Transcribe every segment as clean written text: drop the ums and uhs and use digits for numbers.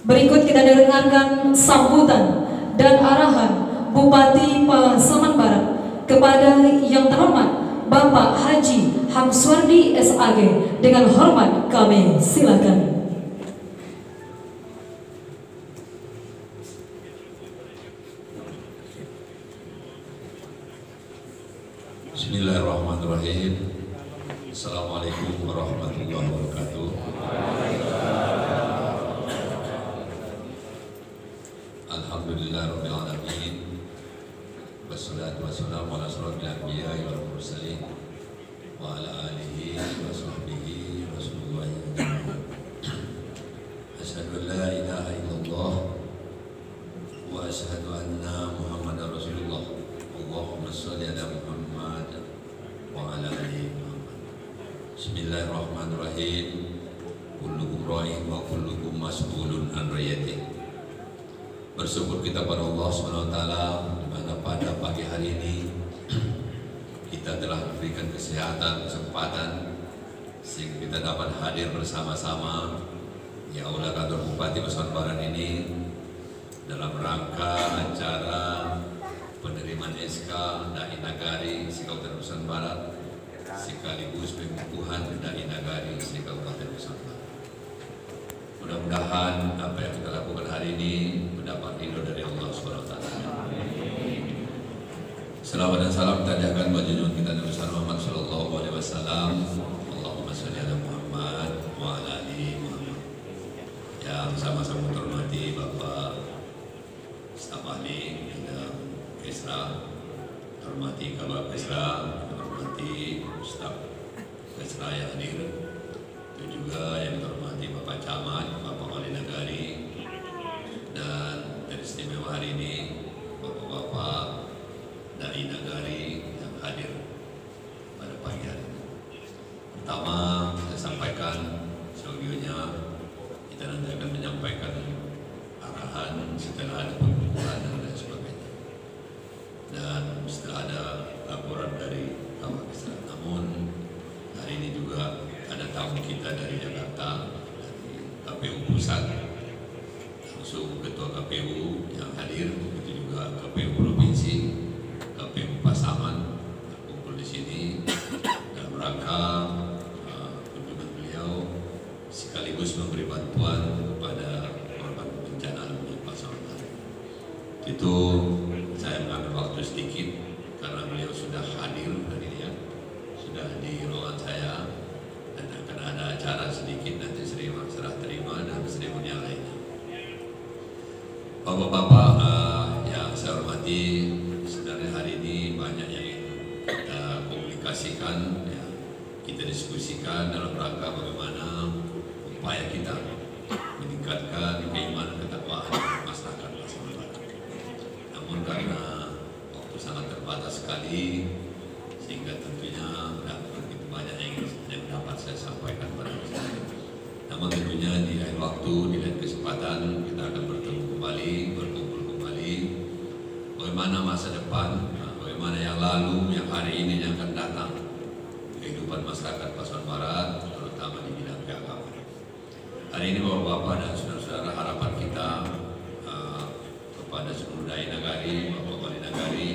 Berikut kita dengarkan sambutan dan arahan Bupati Pasaman Barat kepada yang terhormat Bapak Haji Hamswardi SAG. Dengan hormat kami silakan. Bismillahirrahmanirrahim. Assalamualaikum warahmatullahi wabarakatuh. Alhamdulillahirabbil alamin. Wassalatu wassalamu ala asyrofil anbiya'i wal mursalin wa ala alihi wa sahbihi Rasulullah. Asyhadu an la ilaha illallah wa asyhadu anna Muhammadar Rasulullah. Allahumma shalli ala Muhammad wa ala ali Muhammad. Bismillahirrahmanirrahim. Kullukum ra'in wa kullukum mas'ulun an ra'iyatihi. Bersyukur kita pada Allah SWT di mana pada pagi hari ini kita telah diberikan kesehatan, kesempatan sehingga kita dapat hadir bersama-sama di Aula Kantor Bupati Pasaman Barat ini dalam rangka acara penerimaan SK Dai Nagari se-Kabupaten Pasaman Barat sekaligus pengukuhan Dai Nagari se-Kabupaten Pasaman Barat. Mudah-mudahan apa yang kita lakukan hari ini mendapat ridho dari Allah SWT. Salawat dan salam kita ajarkan bagi junjungan kita Nabi Muhammad Sallallahu Alaihi Wasallam. Allahumma sholli ala Muhammad wa ala ali Muhammad. Yang sama-sama terhormati Bapak Staf Ahli Bidang Kesra, hormati Kabak Kesra, hormati Staf Kesra yang hadir, dan juga yang terhormati Bapak Camat, Bapak Wali Nagari, dan istimewa hari ini Bapak-Bapak Dai Nagari yang hadir pada pagi hari ini. Pertama, saya sampaikan selanjutnya kita nanti akan menyampaikan arahan setelah ada pengukuhan dan lain sebagainya. Dan setelah ada laporan dari Kabak Kesra. Namun hari ini juga ada tamu kita dari Jakarta, dari KPU Pusat, langsung Ketua KPU yang hadir, begitu juga KPU Provinsi, KPU Pasaman berkumpul di sini dalam rangka kunjungan beliau sekaligus memberi bantuan kepada korban bencana alam di Pasaman Barat. Itu saya mengambil waktu sedikit karena beliau sudah hadir hari ini, sudah di ruangan saya, dan akan ada acara sedikit nanti serah terima dan seremonial lainnya. Bapak-bapak yang saya hormati, sebenarnya hari ini banyak yang kita komunikasikan, ya, kita diskusikan dalam rangka bagaimana upaya kita meningkatkan keimanan ketakwaan masyarakat Pasaman Barat. Namun karena waktu sangat terbatas sekali, sehingga tentunya tidak begitu banyak yang dapat saya sampaikan pada masyarakat. Namun tentunya di lain waktu, di lain kesempatan kita akan bertemu kembali, berkumpul kembali. Bagaimana masa depan, bagaimana yang lalu, yang hari ini, yang akan datang, kehidupan masyarakat Pasaman Barat, terutama di bidang keagamaan. Hari ini Bapak-Bapak dan saudara-saudara, harapan kita kepada seluruh Dai Nagari, Bapak Wali Nagari,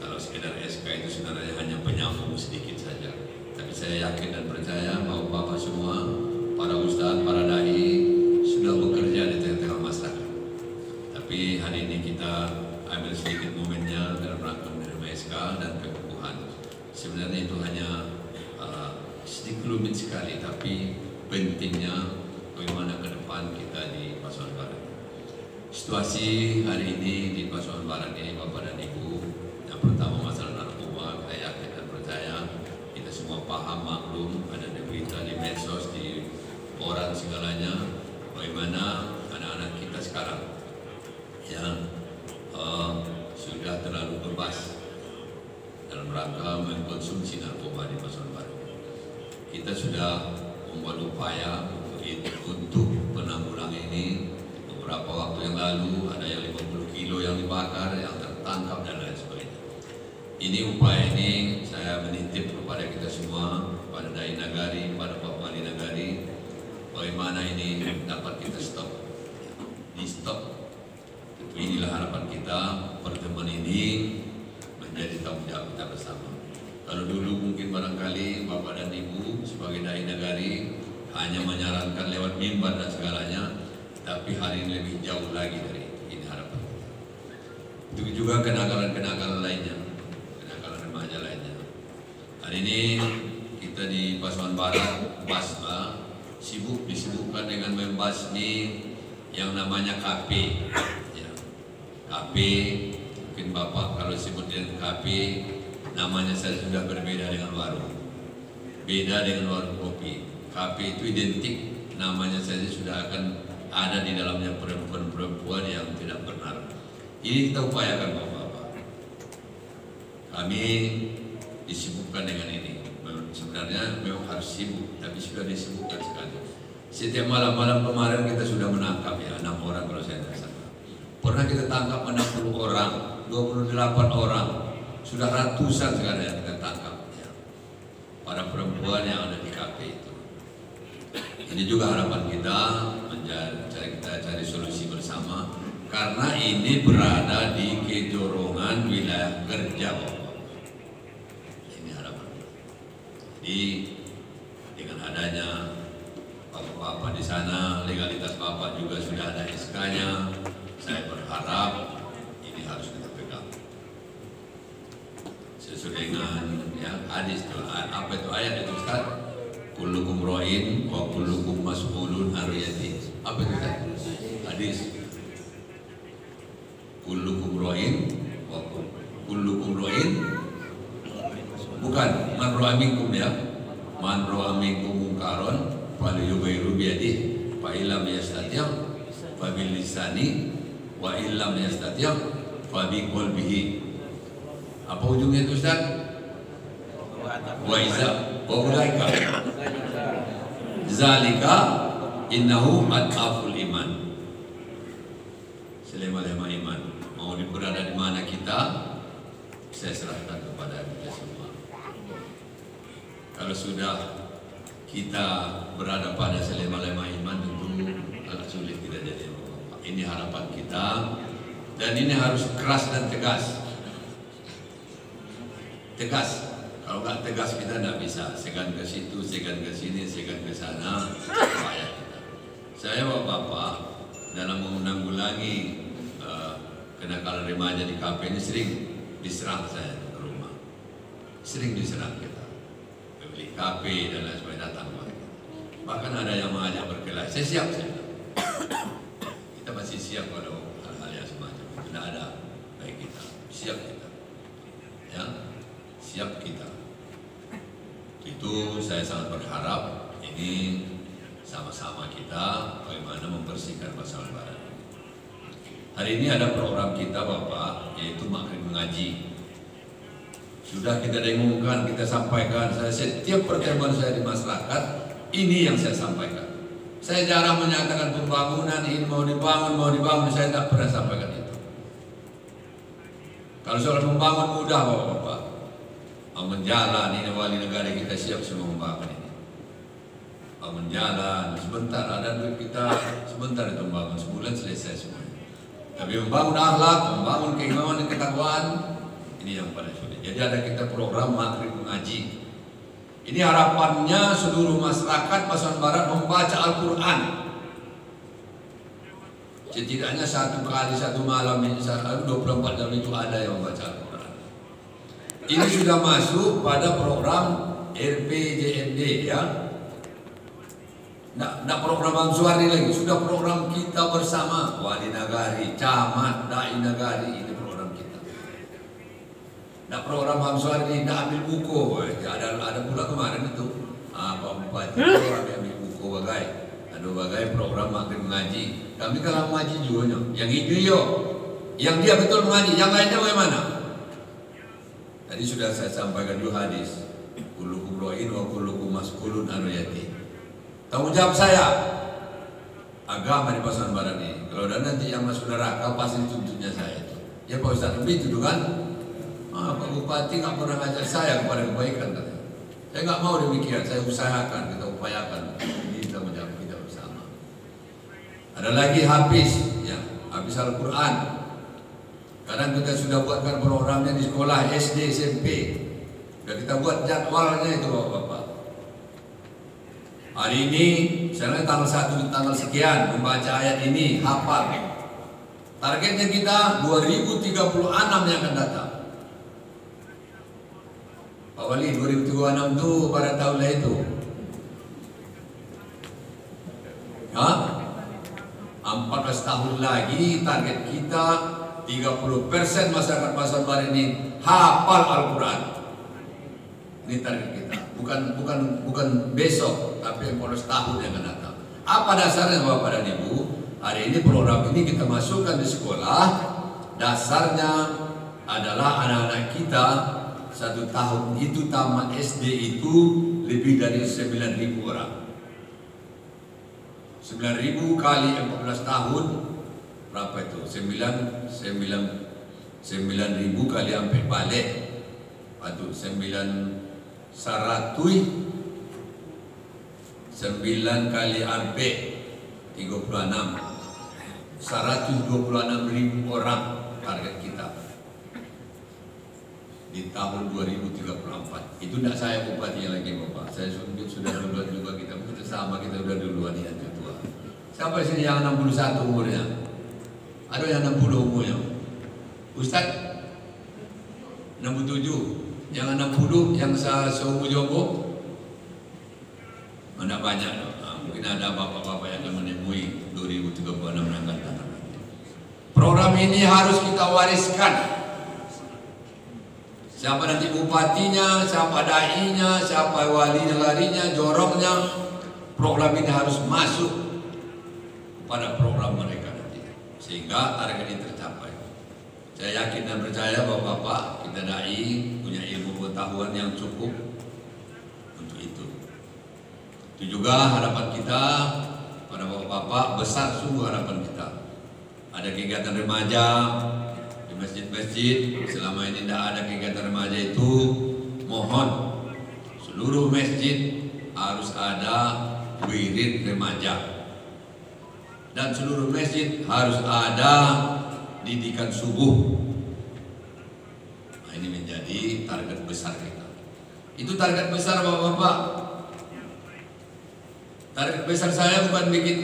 kalau sekedar SK itu sebenarnya hanya penyambung sedikit saja. Tapi saya yakin dan percaya bahwa Bapak semua, para ustadz, para dai sudah bekerja di tengah-tengah masyarakat. Tapi hari ini kita ambil sedikit momennya dalam rangka menerima SK dan pengukuhan. Sebenarnya itu hanya sedikit rumit sekali, tapi pentingnya bagaimana ke depan kita di Pasaman Barat. Situasi hari ini di Pasaman Barat ini, Bapak dan Ibu, yang pertama masalah narkoba, saya yakin dan percaya kita semua paham, maklum, ada di berita, di medsos, di koran segalanya, bagaimana anak-anak kita sekarang yang sudah terlalu bebas dalam rangka mengkonsumsi narkoba di Pasaman Barat. Kita sudah membuat upaya untuk penanggulangan ini. Beberapa waktu yang lalu ada yang 50 kilo yang dibakar, yang tertangkap dan lain sebagainya. Ini upaya ini saya menitip kepada kita semua, pada Dai Nagari, pada Bapak Wali Nagari, bagaimana ini dapat kita stop. kita pertemuan ini menjadi tanggung jawab kita bersama. Kalau dulu mungkin barangkali Bapak dan Ibu sebagai dai nagari hanya menyarankan lewat mimbar dan segalanya, tapi hari ini lebih jauh lagi dari itu. Ini harapan kita. Begitu juga kenakalan-kenakalan lainnya, kenakalan remaja lainnya. Hari ini kita di Pasaman Barat, Basma, disibukkan dengan membasmi yang namanya KP. Ya. KP, mungkin Bapak kalau disebut dengan KP, namanya saya sudah berbeda dengan warung. Beda dengan warung kopi. KP itu identik, namanya saja sudah akan ada di dalamnya perempuan-perempuan yang tidak benar. Ini kita upayakan Bapak-Bapak. Kami disibukkan dengan ini. Sebenarnya memang harus sibuk, tapi sudah disibukkan sekali. Setiap malam-malam kemarin kita sudah menangkap ya 6 orang kalau saya tidak salah. Pernah kita tangkap 60 orang, 28 orang, sudah ratusan sekarang yang kita tangkap ya. Para perempuan yang ada di KP itu. Ini juga harapan kita cari solusi bersama, karena ini berada di kejorongan wilayah kerja Bapak. Ini harapan kita. Jadi dengan adanya Bapak-Bapak di sana, legalitas Bapak juga sudah ada SK-nya. Saya berharap ini harus kita pegang. Sesuai dengan ya, hadis itu, apa itu ayat itu Ustaz? Kullukum ra'in wa kullukum mas'ulun an ra'iyati. Apa itu Ustaz? Hadis. Kullukum ra'in wa kullukum ra'in. Bukan man ra'a minkum ya. Man ra'a minkum munkaron falyughayyiru bi yadihi fa illam yastati' fa bil lisani wa illam yastati' fa bi qalbihi. Apa ujungnya itu Ustaz? Wa iza wa ulaika zalika innahu ad'aful iman. Selama-lama iman. Mau berada di mana kita, saya serahkan kepada kita semua. Kalau sudah kita berada pada selama-lama iman, tentu agak sulit kita jadi apa-apa. Ini harapan kita, dan ini harus keras dan tegas. Tegas. Kalau nggak tegas kita nggak bisa. Segan ke situ, segan ke sini, segan ke sana. Bahaya kita. Saya Bapak-Bapak dalam menanggulangi kenakalan remaja di KP ini sering diserang saya ke rumah. Sering diserang kita. Beli KP dan lain sebagainya datang. Bahkan ada yang mengajak berkelahi. Saya siap saya. Kita masih siap kalau hal-hal yang semacam itu. Tidak ada baik kita. Siap kita. Ya, siap kita. Itu saya sangat berharap ini sama-sama kita bagaimana membersihkan Pasaman Barat. Hari ini ada program kita Bapak, yaitu Maghrib Mengaji. Sudah kita dengungkan, kita sampaikan. Saya setiap pertemuan saya di masyarakat, ini yang saya sampaikan. Saya jarang menyatakan pembangunan ini mau dibangun, saya tidak pernah sampaikan itu. Kalau soal membangun mudah Bapak-Bapak. Bangun jalan, ini wali negara kita siap semua membangun ini. Bangun jalan, sebentar ada duit kita, sebentar itu membangun, sebulan selesai semua. Tapi membangun akhlak, membangun keimanan dan ketakwaan, ini yang paling sulit. Jadi ada kita program Maghrib Mengaji. Ini harapannya seluruh masyarakat Pasaman Barat membaca Al-Quran. Setidaknya satu kali satu malam, 24 jam itu ada yang membaca Al-Quran. Ini sudah masuk pada program RPJMD ya. Tidak program Bang Suwardi lagi, sudah program kita bersama. Wali nagari, camat, dai nagari, ini program kita. Tidak program Bang Suwardi, tidak ambil buku. Ada pula kemarin itu. Pak Bupati orang ambil buku bagai. Ada bagai program Maghrib Mengaji. Kami kalau mengaji juga, yang itu yo, yang dia betul mengaji, yang lainnya bagaimana? Tadi sudah saya sampaikan dulu hadis. Kullukum ra'in wa kullukum mas'ulun an ra'iyati. Tanggung jawab saya agama di Pasaman Barat ini. Kalau ada nanti yang masuk neraka pasti tuntutnya saya itu. Ya Pak Ustaz, lebih itu kan? Pak Bupati nggak pernah ngajak saya kepada kebaikan katanya. Saya nggak mau demikian. Saya usahakan, kita upayakan. Ini tanggung jawab kita bersama. Ada lagi Hafiz, ya Hafiz Al-Quran. Sekarang kita sudah buatkan programnya di sekolah SD, SMP. Sudah kita buat jadwalnya itu Bapak-Bapak. Hari ini, misalnya tanggal 1 tanggal sekian, membaca ayat ini, hafal. Targetnya kita 2036 yang akan datang. Pak Wali, 2036 itu pada tahun lah itu. Ya? 14 tahun lagi target kita 30% masyarakat Pasaman Barat ini hafal Al-Quran. Ini target kita. Bukan besok, tapi 14 tahun yang akan datang. Apa dasarnya Bapak dan Ibu? Hari ini program ini kita masukkan di sekolah. Dasarnya adalah anak-anak kita 1 tahun itu tamat SD itu lebih dari 9.000 orang. 9.000 kali 14 tahun berapa itu? 9.000 kali sampai balik. Aduh, 9 kali sampai 36. 126.000 orang target kita di tahun 2034. Itu tidak saya bupatinya lagi Bapak. Saya sudah duluan juga, kita sama, kita sudah duluan ya tua. Siapa sini yang 61 umurnya? Ada yang 60 umurnya? Ustaz 67, yang 60, yang seumur Jombo? Mana banyak? Mungkin ada bapak-bapak yang akan menemui 2036 yang akan datang. Program ini harus kita wariskan. Siapa nanti bupatinya, siapa dai-nya, siapa wali negarinya, jorongnya, program ini harus masuk pada program mereka nanti, sehingga target ini tercapai. Saya yakin dan percaya Bapak-bapak, kita dai punya ilmu pengetahuan yang cukup untuk itu. Itu juga harapan kita pada Bapak-bapak, besar sungguh harapan kita. Ada kegiatan remaja di masjid-masjid. Selama ini tidak ada kegiatan remaja itu, mohon seluruh masjid harus ada wirid remaja, dan seluruh masjid harus ada didikan subuh. Nah, ini menjadi target besar kita. Itu target besar Bapak-bapak. Target besar saya bukan bikin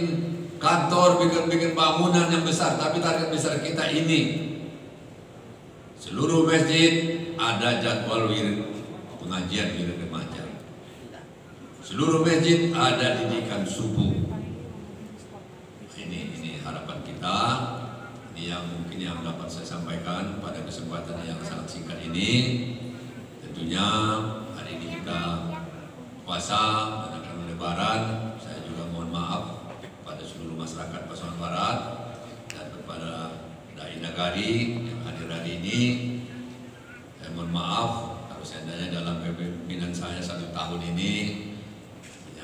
kantor, bikin bangunan yang besar, tapi target besar kita ini seluruh masjid ada jadwal wirid pengajian wirid remaja. Seluruh masjid ada didikan subuh. Ini harapan kita. Ini yang mungkin yang dapat saya sampaikan pada kesempatan yang sangat singkat ini. Tentunya hari ini kita puasa dan akan lebaran. Saya juga mohon maaf pada seluruh masyarakat Pasaman Barat dan kepada dai nagari yang hadir hari ini. Saya mohon maaf kalau seandainya dalam kepemimpinan saya 1 tahun ini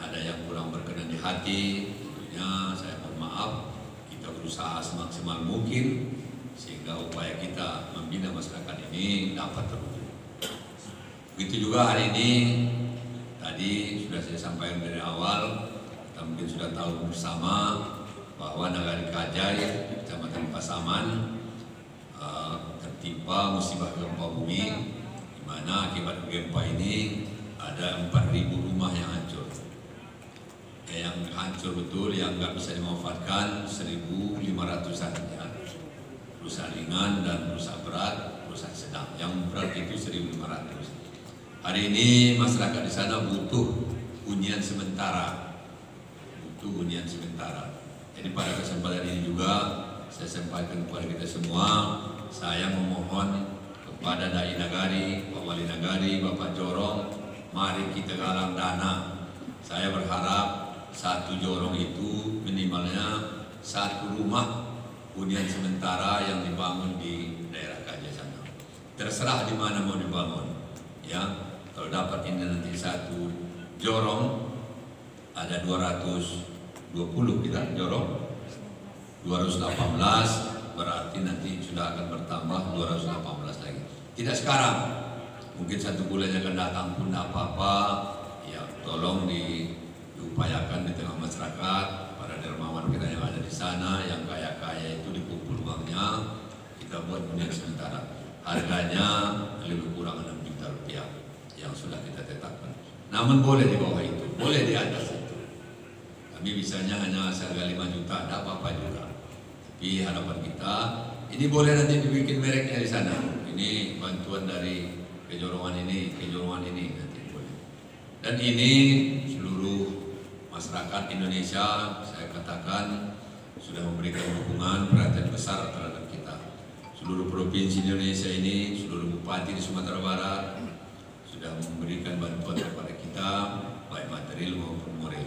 ada yang kurang berkenan di hati. Tentunya saya mohon maaf. Kita berusaha semaksimal mungkin sehingga upaya kita membina masyarakat ini dapat terwujud. Begitu juga hari ini, tadi sudah saya sampaikan dari awal, kita mungkin sudah tahu bersama bahwa Nagari Kajai, Kecamatan Pasaman, tertimpa musibah gempa bumi, di mana akibat gempa ini ada 4.000 rumah yang hancur. Yang hancur betul, yang nggak bisa dimanfaatkan 1.500-an ya. Rusak ringan dan rusak berat, rusak sedang. Yang berat itu 1.500. Hari ini masyarakat di sana butuh hunian sementara, Jadi pada kesempatan ini juga saya sampaikan kepada kita semua, saya memohon kepada dai nagari, Pak Wali Nagari, Bapak Jorong, mari kita galang dana. Saya berharap 1 jorong itu minimalnya 1 rumah hunian sementara yang dibangun di daerah Kajai sana. Terserah di mana mau dibangun. Ya, kalau dapat ini nanti 1 jorong ada 220 kita jorong, 218 berarti nanti sudah akan bertambah 218 lagi. Tidak sekarang, mungkin 1 bulan yang akan datang pun tidak apa-apa. Ya, tolong diupayakan di tengah masyarakat, para dermawan kita yang ada di sana, yang kaya-kaya itu dikumpul uangnya, kita buat hunian sementara. harganya lebih kurang 6 juta rupiah yang sudah kita tetapkan. Namun boleh di bawah itu, boleh di atas itu. Kami bisanya hanya seharga 5 juta, tidak apa-apa juga. Tapi harapan kita, ini boleh nanti dibikin mereknya di sana. Ini bantuan dari kejorongan ini nanti boleh. Dan ini seluruh masyarakat Indonesia, saya katakan sudah memberikan dukungan perhatian besar terhadap kita. Seluruh provinsi Indonesia ini, seluruh bupati di Sumatera Barat sudah memberikan bantuan kepada kita, baik material maupun moral.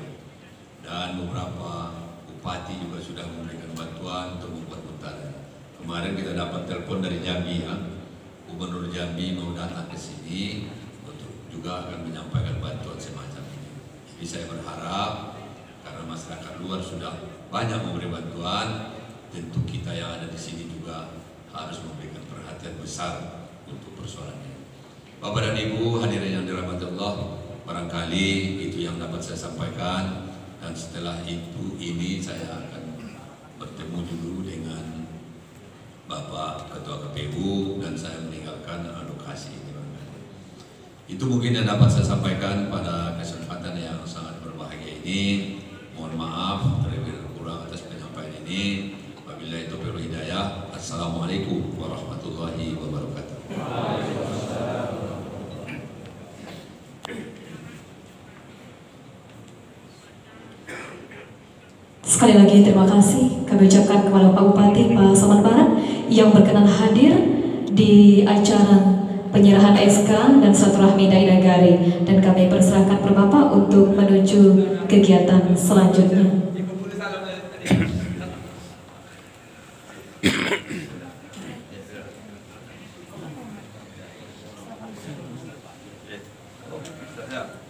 Dan beberapa bupati juga sudah memberikan bantuan untuk membuat hutan. Kemarin kita dapat telepon dari Jambi, ya, Gubernur Jambi mau datang ke sini untuk juga akan menyampaikan bantuan semacam ini. Jadi saya berharap karena masyarakat luar sudah banyak memberi bantuan, tentu kita yang ada di sini juga harus memberikan perhatian besar untuk persoalan ini. Bapak dan Ibu hadirin yang dirahmati Allah, barangkali itu yang dapat saya sampaikan, dan setelah ini saya akan bertemu dulu dengan Bapak Ketua KPU dan saya meninggalkan lokasi ini. Itu mungkin yang dapat saya sampaikan pada kesempatan yang sangat berbahagia ini. Mohon maaf terlebih kurang atas penyampaian ini. Wabillahi taufiq wal hidayah. Assalamualaikum warahmatullahi wabarakatuh. Sekali lagi terima kasih kami ucapkan kepada Pak Bupati Pasaman Barat yang berkenan hadir di acara penyerahan SK dan silaturahmi Dai Nagari, dan kami persilahkan per Bapak untuk menuju kegiatan selanjutnya. Ya.